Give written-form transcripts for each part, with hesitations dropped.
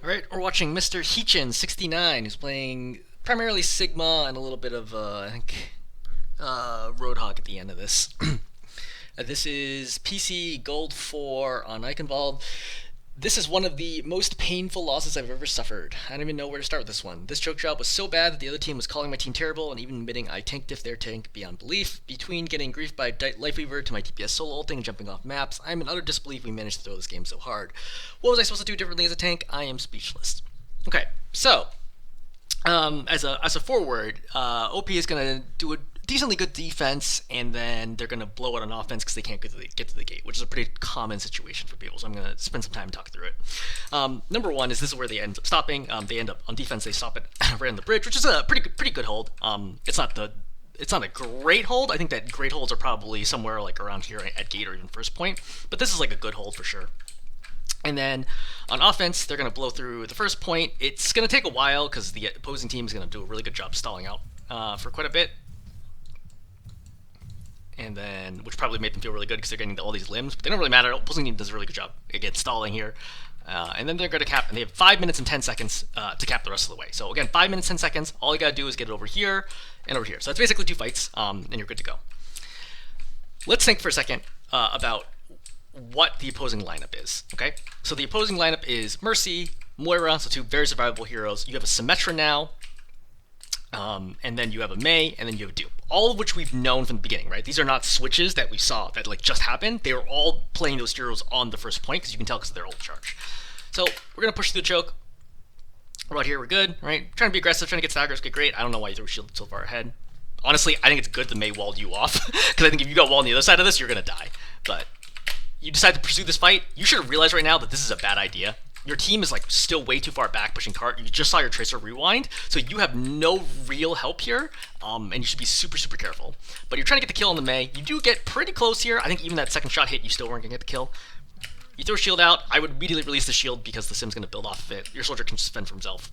Alright, we're watching MrHichen69, who's playing primarily Sigma and a little bit of, I think, Roadhog at the end of this. This is PC Gold 4 on Eichenwalde. This is one of the most painful losses I've ever suffered. I don't even know where to start with this one. This choke job was so bad that the other team was calling my team terrible and even admitting I tanked if their tank beyond belief. Between getting griefed by Lifeweaver to my DPS solo ulting and jumping off maps, I'm in utter disbelief we managed to throw this game so hard. What was I supposed to do differently as a tank? I am speechless. Okay, so as a forward, OP is gonna do a decently good defense, and then they're gonna blow out on offense because they can't get to the gate, which is a pretty common situation for people. So I'm gonna spend some time talking through it. Number one is this is where they end up stopping. They end up on defense. They stop it right on the bridge, which is a pretty good hold. It's not a great hold. I think that great holds are probably somewhere like around here at gate or even first point, but this is like a good hold for sure. And then on offense, they're going to blow through the first point. It's going to take a while because the opposing team is going to do a really good job stalling out for quite a bit. And then, which probably made them feel really good because they're getting all these limbs, but they don't really matter. Opposing team does a really good job again stalling here. And then they're going to cap, and they have 5 minutes and 10 seconds to cap the rest of the way. So again, 5 minutes, 10 seconds. All you got to do is get it over here and over here. So that's basically 2 fights, and you're good to go. Let's think for a second about what the opposing lineup is, okay? So the opposing lineup is Mercy, Moira, so 2 very survivable heroes. You have a Symmetra now, and then you have a Mei, and then you have a Dupe. All of which we've known from the beginning, right? These are not switches that we saw that like just happened. They were all playing those heroes on the first point because you can tell because of their ult charge. So we're gonna push through the choke. We're out here, we're good, right? Trying to be aggressive, trying to get staggers, get great. I don't know why you threw shield so far ahead. Honestly, I think it's good that Mei walled you off because I think if you got walled on the other side of this, you're gonna die. But you decide to pursue this fight, you should have realized right now that this is a bad idea. Your team is like still way too far back pushing cart. You just saw your Tracer rewind, so you have no real help here, and you should be super careful. But you're trying to get the kill on the Mei. You do get pretty close here. I think even that second shot hit, you still weren't going to get the kill. You throw shield out. I would immediately release the shield because the Sim's going to build off of it. Your soldier can just fend for himself.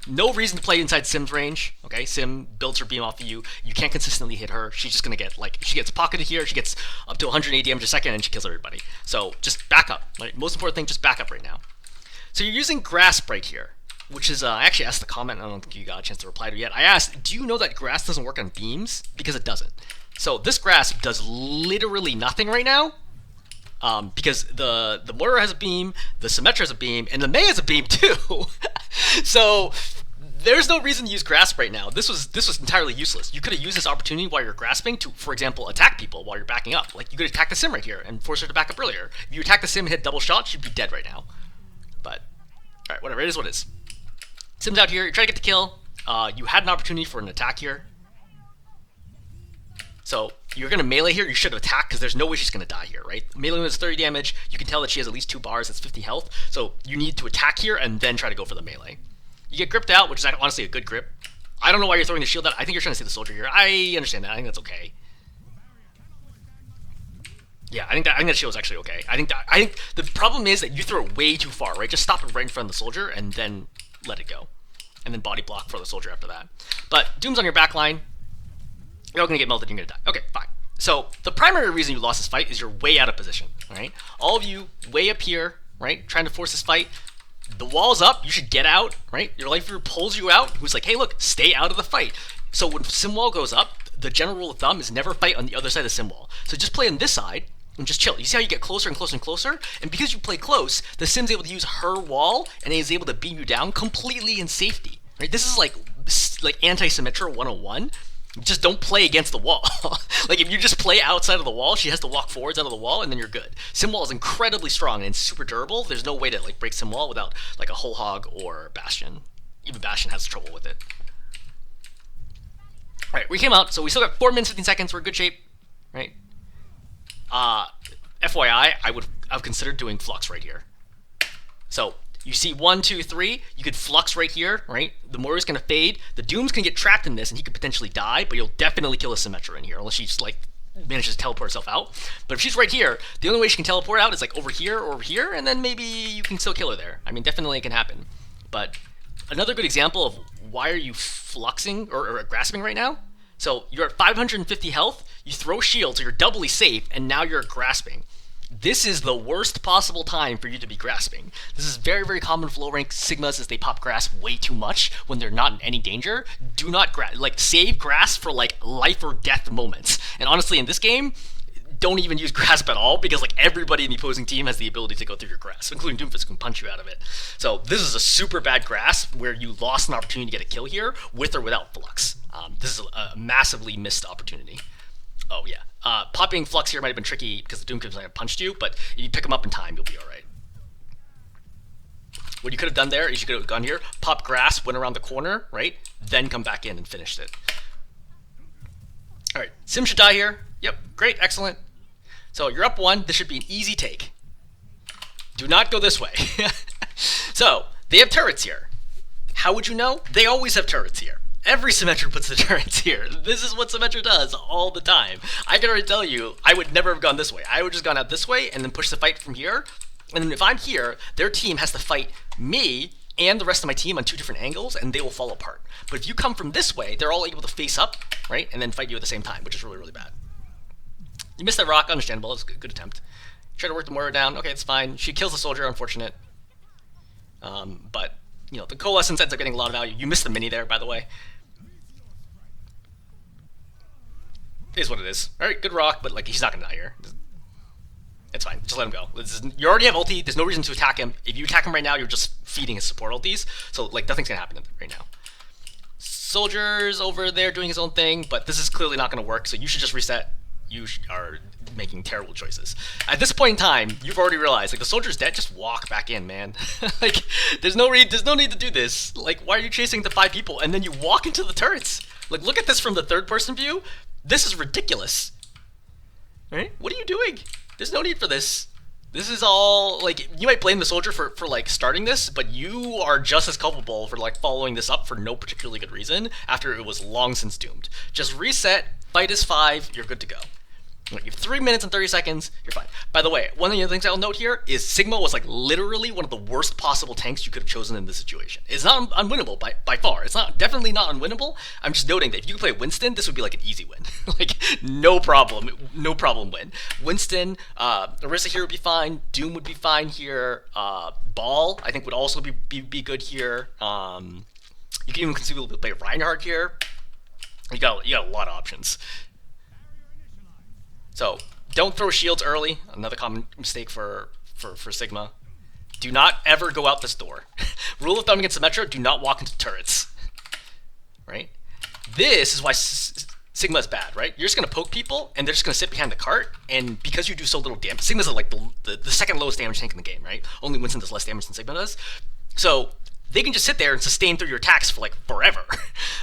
No reason to play inside Sim's range, okay? Sim builds her beam off of you. You can't consistently hit her. She's just gonna get, like, she gets pocketed here, she gets up to 180 damage a second, and she kills everybody. So, just back up. Right? Most important thing, just back up right now. So you're using Grasp right here, which is, I actually asked the comment, I don't think you got a chance to reply to it yet. I asked, do you know that Grasp doesn't work on beams? Because it doesn't. So this Grasp does literally nothing right now, because the Moira has a beam, the Symmetra has a beam, and the Mei has a beam too. So there's no reason to use Grasp right now. This was entirely useless. You could have used this opportunity while you're grasping to, for example, attack people while you're backing up. Like you could attack the Sim right here and force her to back up earlier. If you attack the Sim and hit double shot, she'd be dead right now. But all right, whatever. It is what it is. Sim's out here. You're trying to get the kill. You had an opportunity for an attack here. So you're going to melee here, you should have attacked because there's no way she's going to die here, right? Melee does 30 damage, you can tell that she has at least 2 bars, that's 50 health, so you need to attack here and then try to go for the melee. You get gripped out, which is honestly a good grip. I don't know why you're throwing the shield out, I think you're trying to save the soldier here. I understand that, I think that's okay. Yeah, I think that shield is actually okay. I think the problem is that you throw it way too far, right? Just stop it right in front of the soldier and then let it go. And then body block for the soldier after that. But Doom's on your back line. You're all gonna get melted, you're gonna die. Okay, fine. So the primary reason you lost this fight is you're way out of position, right? All of you way up here, right? Trying to force this fight. The wall's up, you should get out, right? Your life leader pulls you out, who's like, hey look, stay out of the fight. So when sim wall goes up, the general rule of thumb is never fight on the other side of the sim wall. So just play on this side and just chill. You see how you get closer and closer and closer? And because you play close, the sim's able to use her wall and is able to beam you down completely in safety, right? This is like anti-Symmetra 101. Just don't play against the wall. Like if you just play outside of the wall, she has to walk forwards out of the wall, and then you're good. Sim wall is incredibly strong and super durable. There's no way to like break sim wall without like a whole hog or Bastion. Even Bastion has trouble with it. All right, we came out, so we still got 4 minutes 15 seconds. We're in good shape, right? FYI, I've considered doing flux right here. So you see 1, 2, 3, you could flux right here, right? The Moira's gonna fade, the Doom's gonna get trapped in this and he could potentially die, but you'll definitely kill a Symmetra in here, unless she's like manages to teleport herself out. But if she's right here, the only way she can teleport out is like over here or over here, and then maybe you can still kill her there. I mean, definitely it can happen. But another good example of why are you fluxing or grasping right now? So you're at 550 health, you throw shield, so you're doubly safe, and now you're grasping. This is the worst possible time for you to be grasping. This is very, very common for low rank Sigmas as they pop grasp way too much when they're not in any danger. Do not grasp, like save grasp for like life or death moments. And honestly, in this game, don't even use grasp at all because like everybody in the opposing team has the ability to go through your grasp, including Doomfist can punch you out of it. So this is a super bad grasp where you lost an opportunity to get a kill here with or without Flux. This is a massively missed opportunity. Oh yeah. Popping Flux here might have been tricky because the Doomfist might have punched you, but if you pick him up in time, you'll be alright. What you could have done there is you could have gone here, pop grasp, went around the corner, right? Then come back in and finished it. Alright, Sim should die here. Yep, great, excellent. So you're up 1. This should be an easy take. Do not go this way. So, they have turrets here. How would you know? They always have turrets here. Every Symmetra puts the turrets here. This is what Symmetra does all the time. I can already tell you, I would never have gone this way. I would have just gone out this way and then push the fight from here. And then if I'm here, their team has to fight me and the rest of my team on 2 different angles, and they will fall apart. But if you come from this way, they're all able to face up, right? And then fight you at the same time, which is really, really bad. You missed that rock, understandable. It was a good attempt. Try to work the mortar down. Okay, it's fine. She kills the soldier, unfortunate. But, you know, the coalescence ends up getting a lot of value. You missed the mini there, by the way. It is what it is. Alright, good rock, but, like, he's not gonna die here. It's fine. Just let him go. You already have ulti. There's no reason to attack him. If you attack him right now, you're just feeding his support ultis. So, like, nothing's gonna happen right now. Soldier's over there doing his own thing, but this is clearly not gonna work, so you should just reset. You are making terrible choices. At this point in time, you've already realized, like, the soldier's dead, just walk back in, man. Like, there's no need to do this. Like, why are you chasing the 5 people and then you walk into the turrets? Like, look at this from the third-person view. This is ridiculous. Right? What are you doing? There's no need for this. This is all, like, you might blame the soldier for like, starting this, but you are just as culpable for, like, following this up for no particularly good reason after it was long since doomed. Just reset, fight is 5, you're good to go. You have 3 minutes and 30 seconds, you're fine. By the way, one of the other things I'll note here is Sigma was like literally one of the worst possible tanks you could have chosen in this situation. It's not unwinnable by far. It's not definitely not unwinnable. I'm just noting that if you could play Winston, this would be like an easy win. Like, no problem win. Winston, Orisa here would be fine. Doom would be fine here. Ball, I think, would also be good here. You can even conceivably play Reinhardt here. You got a lot of options. So, don't throw shields early. Another common mistake for Sigma. Do not ever go out this door. Rule of thumb against Symmetra, do not walk into turrets. Right? This is why Sigma is bad, right? You're just going to poke people, and they're just going to sit behind the cart, and because you do so little damage, Sigma's like the second lowest damage tank in the game, right? Only Winston does less damage than Sigma does. So, they can just sit there and sustain through your attacks for like forever.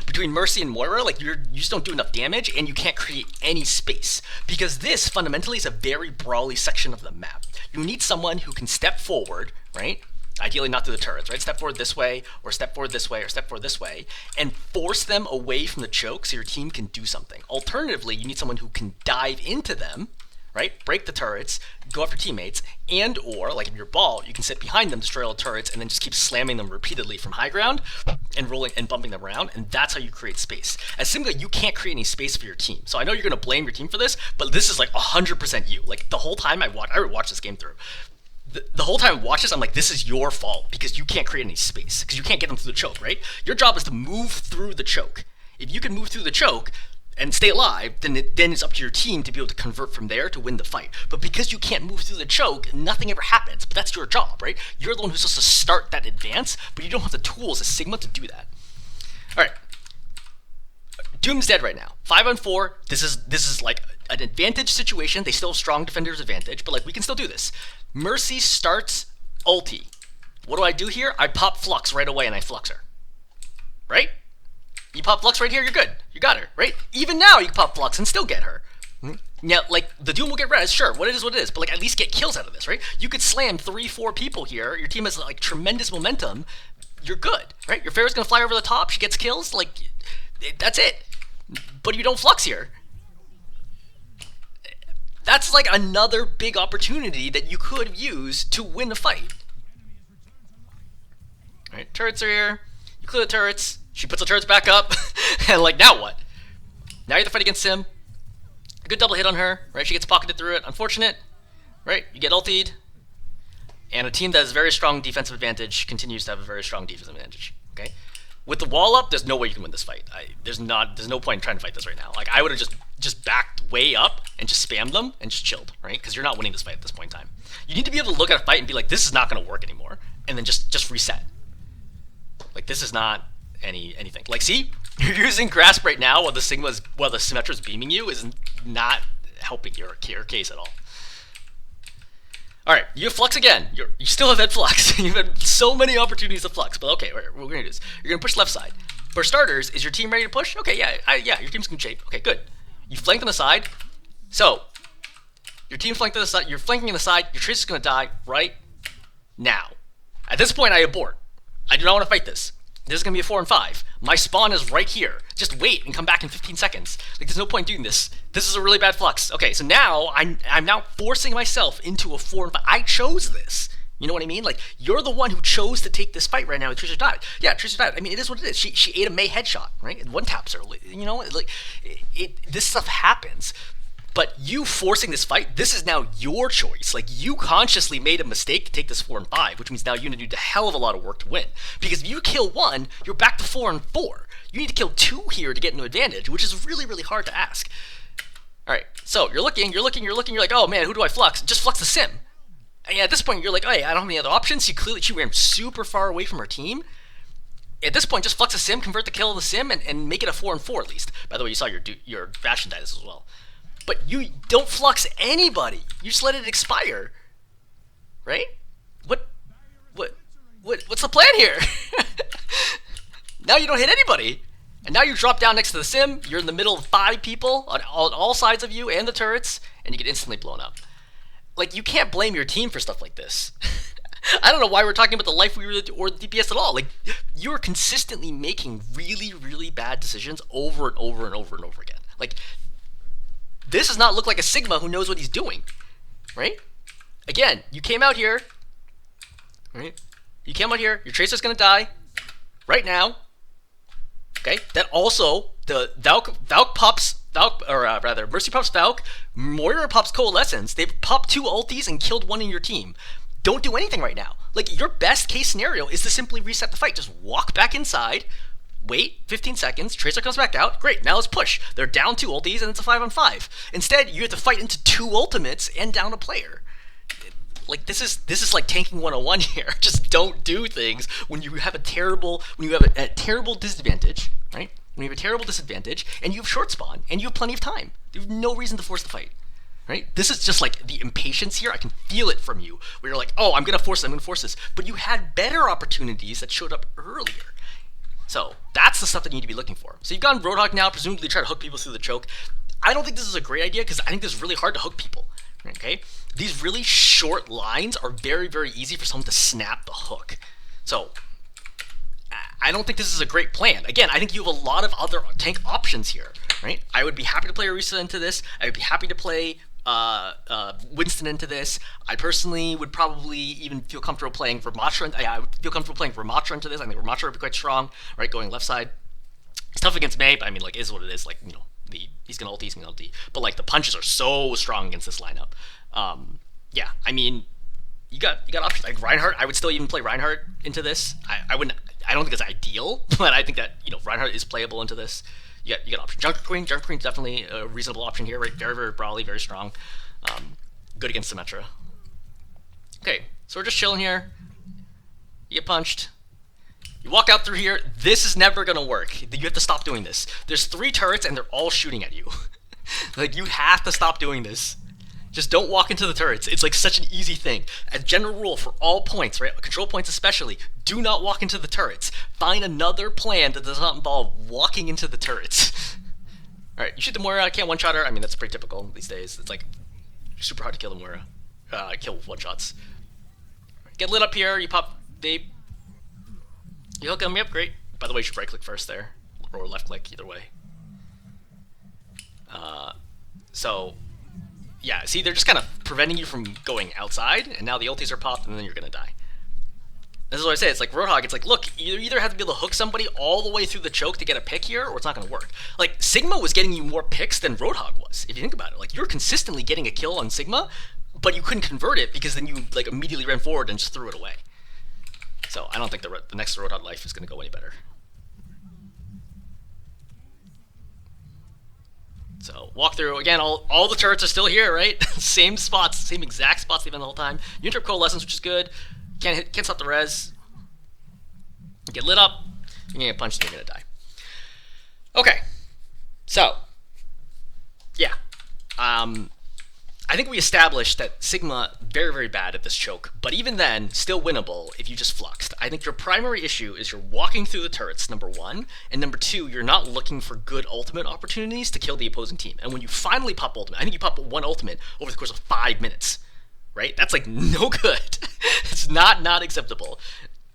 Between Mercy and Moira, like you just don't do enough damage and you can't create any space. Because this fundamentally is a very brawly section of the map. You need someone who can step forward, right? Ideally not through the turrets, right? Step forward this way, or step forward this way, or step forward this way, and force them away from the choke so your team can do something. Alternatively, you need someone who can dive into them, right? Break the turrets, go after teammates, and or, like if you're Ball, you can sit behind them, destroy all the turrets, and then just keep slamming them repeatedly from high ground and rolling and bumping them around, and that's how you create space. As simply, you can't create any space for your team. So I know you're going to blame your team for this, but this is like 100% you. Like the whole time I watched this game through. The whole time I watch this, I'm like, this is your fault because you can't create any space because you can't get them through the choke, right? Your job is to move through the choke. If you can move through the choke and stay alive, then it's up to your team to be able to convert from there to win the fight. But because you can't move through the choke, nothing ever happens. But that's your job, right? You're the one who's supposed to start that advance, but you don't have the tools as Sigma to do that. All right. Doom's dead right now. 5-on-4. This is like an advantage situation. They still have strong defenders advantage, but like we can still do this. Mercy starts ulti. What do I do here? I pop Flux right away and I flux her. Right? You pop Flux right here, you're good. You got her, right? Even now, you can pop Flux and still get her. Now, like, the Doom will get res, sure, what it is, but, like, at least get kills out of this, right? You could slam 3-4 people here, your team has, like, tremendous momentum, you're good, right? Your Pharah's gonna fly over the top, she gets kills, like, that's it. But you don't Flux here. That's, like, another big opportunity that you could use to win a fight. Alright, turrets are here, you clear the turrets, she puts the turrets back up, and like, now what? Now you have to fight against him. A good double hit on her, right? She gets pocketed through it. Unfortunate. right? You get ultied, and a team that has very strong defensive advantage continues to have a very strong defensive advantage. Okay, with the wall up, there's no way you can win this fight. There's no point in trying to fight this right now. Like I would have just backed way up and just spammed them and just chilled, right? Because you're not winning this fight at this point in time. You need to be able to look at a fight and be like, this is not going to work anymore, and then just reset. Like this is not anything. Like see, you're using grasp right now while the Symmetra's beaming you is not helping your case at all. All right, you have flux again. You still have had flux. You've had so many opportunities to flux, but okay, what we're gonna do is you're gonna push left side. For starters, is your team ready to push? Okay, yeah, your team's in good shape. Okay, good. You flanked on the side, so your team flanked on the side. You're flanking on the side. Your tracer's gonna die right now. At this point, I abort. I do not want to fight this. This is gonna be a 4 and 5. My spawn is right here. Just wait and come back in 15 seconds. Like there's no point doing this. This is a really bad flux. Okay, so now I'm now forcing myself into a 4 and 5. I chose this. You know what I mean? Like you're the one who chose to take this fight right now. And Tracer died. Yeah, Tracer died. I mean, it is what it is. She ate a Mei headshot, right? It one taps her. You know, like this stuff happens. But you forcing this fight, this is now your choice. Like, you consciously made a mistake to take this 4 and 5, which means now you're going to do a hell of a lot of work to win. Because if you kill 1, you're back to 4 and 4. You need to kill 2 here to get an advantage, which is really, really hard to ask. Alright, so you're looking, you're like, oh man, who do I flux? Just flux the sim. And at this point, you're like, hey, I don't have any other options. She ran super far away from her team. At this point, just flux the sim, convert the kill of the sim, and make it a 4 and 4 at least. By the way, you saw your Bastion die this as well. But you don't flux anybody. You just let it expire, right? What's the plan here? Now you don't hit anybody, and now you drop down next to the sim. You're in the middle of 5 people on all sides of you and the turrets, and you get instantly blown up. Like you can't blame your team for stuff like this. I don't know why we're talking about the life we really or the DPS at all. Like you're consistently making really, really bad decisions over and over and over and over again. Like. This does not look like a Sigma who knows what he's doing, right? Again, you came out here, right? You came out here, your Tracer's gonna die right now, okay? That also, the Valk pops, Mercy pops Valk, Moira pops Coalescence, they've popped 2 ultis and killed 1 in your team. Don't do anything right now. Like, your best case scenario is to simply reset the fight. Just walk back inside, wait 15 seconds, Tracer comes back out, great, now let's push. They're down 2 ultis and it's a 5 on 5. Instead, you have to fight into 2 ultimates and down a player. Like this is like tanking 101 here. Just don't do things when you have a terrible disadvantage, right? When you have a terrible disadvantage and you have short spawn and you have plenty of time. You have no reason to force the fight. Right? This is just like the impatience here. I can feel it from you. Where you're like, oh, I'm gonna force this. But you had better opportunities that showed up earlier. So that's the stuff that you need to be looking for. So you've gone Roadhog now, presumably try to hook people through the choke. I don't think this is a great idea because I think this is really hard to hook people. Okay? These really short lines are very, very easy for someone to snap the hook. So I don't think this is a great plan. Again, I think you have a lot of other tank options here. Right? I would be happy to play Orisa into this. I would be happy to play Winston into this. I personally would probably even feel comfortable playing Vermatra. I would feel comfortable playing Vermatra into this. I think Vermatra would be quite strong, right? Going left side. It's tough against Mei, but I mean, like, is what it is. Like, you know, he's gonna ulti, but like the punches are so strong against this lineup. Yeah, I mean, you got options. Like Reinhardt, I would still even play Reinhardt into this. I wouldn't. I don't think it's ideal, but I think that Reinhardt is playable into this. You got options. Junker Queen's definitely a reasonable option here, right? Very, very brawly, very strong. Good against Symmetra. Okay, so we're just chilling here. You get punched. You walk out through here. This is never gonna work. You have to stop doing this. There's 3 turrets and they're all shooting at you. Like, you have to stop doing this. Just don't walk into the turrets. It's like such an easy thing. As general rule for all points, right? Control points especially, do not walk into the turrets. Find another plan that does not involve walking into the turrets. Alright, you shoot the Moira, can't one-shot her. I mean, that's pretty typical these days. It's like super hard to kill the Moira. Kill with one-shots. Get lit up here, you pop Vape. You hook them, yep, great. By the way, you should right-click first there. Or left-click, either way. So... yeah, see, they're just kind of preventing you from going outside, and now the ultis are popped, and then you're gonna die. This is what I say, it's like Roadhog, it's like, look, you either have to be able to hook somebody all the way through the choke to get a pick here, or it's not gonna work. Like, Sigma was getting you more picks than Roadhog was, if you think about it. Like, you're consistently getting a kill on Sigma but you couldn't convert it because then you like immediately ran forward and just threw it away. So I don't think the next Roadhog Life is going to go any better. So walk through again. All the turrets are still here, right? Same spots, same exact spots they've been the whole time. You interrupt Coalescence, which is good. Can't stop the res. You get lit up. You're gonna get punched. And you're gonna die. Okay. So yeah. I think we established that Sigma very, very bad at this choke, but even then, still winnable if you just fluxed. I think your primary issue is you're walking through the turrets, number one, and number two, you're not looking for good ultimate opportunities to kill the opposing team. And when you finally pop ultimate, I think you pop one ultimate over the course of 5 minutes, right? That's like no good. It's not acceptable.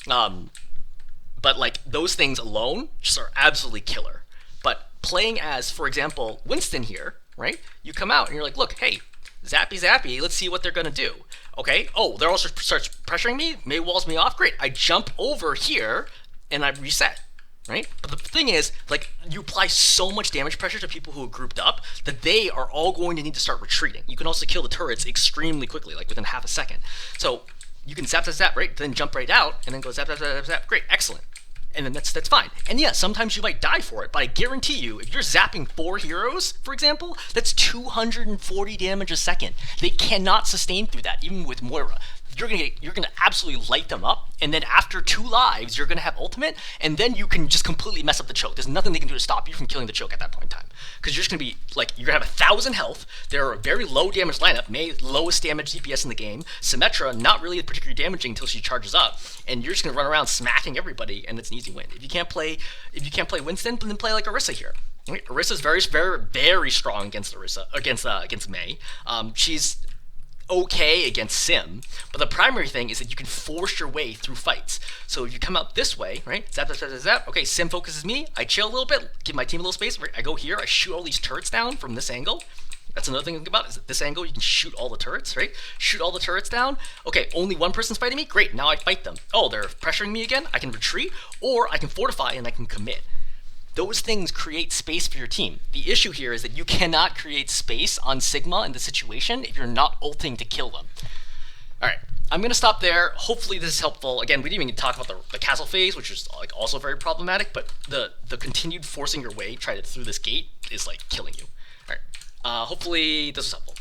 But like those things alone just are absolutely killer. But playing as, for example, Winston here, right? You come out and you're like, look, hey, zappy zappy, let's see what they're gonna do. Okay, oh, they're also starts pressuring me, May walls me off, great. I jump over here and I reset, right? But the thing is, like, you apply so much damage pressure to people who are grouped up that they are all going to need to start retreating. You can also kill the turrets extremely quickly, like within half a second. So you can zap, zap, zap, right? Then jump right out and then go zap, zap, zap, zap, zap. Great, excellent. And then that's fine. And yeah, sometimes you might die for it, but I guarantee you, if you're zapping 4 heroes, for example, that's 240 damage a second. They cannot sustain through that, even with Moira. You're gonna absolutely light them up, and then after 2 lives, you're gonna have ultimate, and then you can just completely mess up the choke. There's nothing they can do to stop you from killing the choke at that point in time, because you're just gonna be like, you're gonna have 1,000 health. They're a very low damage lineup, May lowest damage DPS in the game. Symmetra not really particularly damaging until she charges up, and you're just gonna run around smacking everybody, and it's an easy win. If you can't play Winston, then play like Orisa here. Right? Orisa's very, very, very strong against May. She's okay against Sim, but the primary thing is that you can force your way through fights. So if you come out this way, right, zap, zap, zap, zap, zap, okay, Sim focuses me, I chill a little bit, give my team a little space, right? I go here, I shoot all these turrets down from this angle. That's another thing to think about, is at this angle you can shoot all the turrets, right? Shoot all the turrets down. Okay, only one person's fighting me, great, now I fight them. Oh, they're pressuring me again, I can retreat, or I can fortify and I can commit. Those things create space for your team. The issue here is that you cannot create space on Sigma in this situation if you're not ulting to kill them. All right, I'm gonna stop there. Hopefully this is helpful. Again, we didn't even talk about the castle phase, which is like also very problematic, but the continued forcing your way through this gate is like killing you. All right, hopefully this was helpful.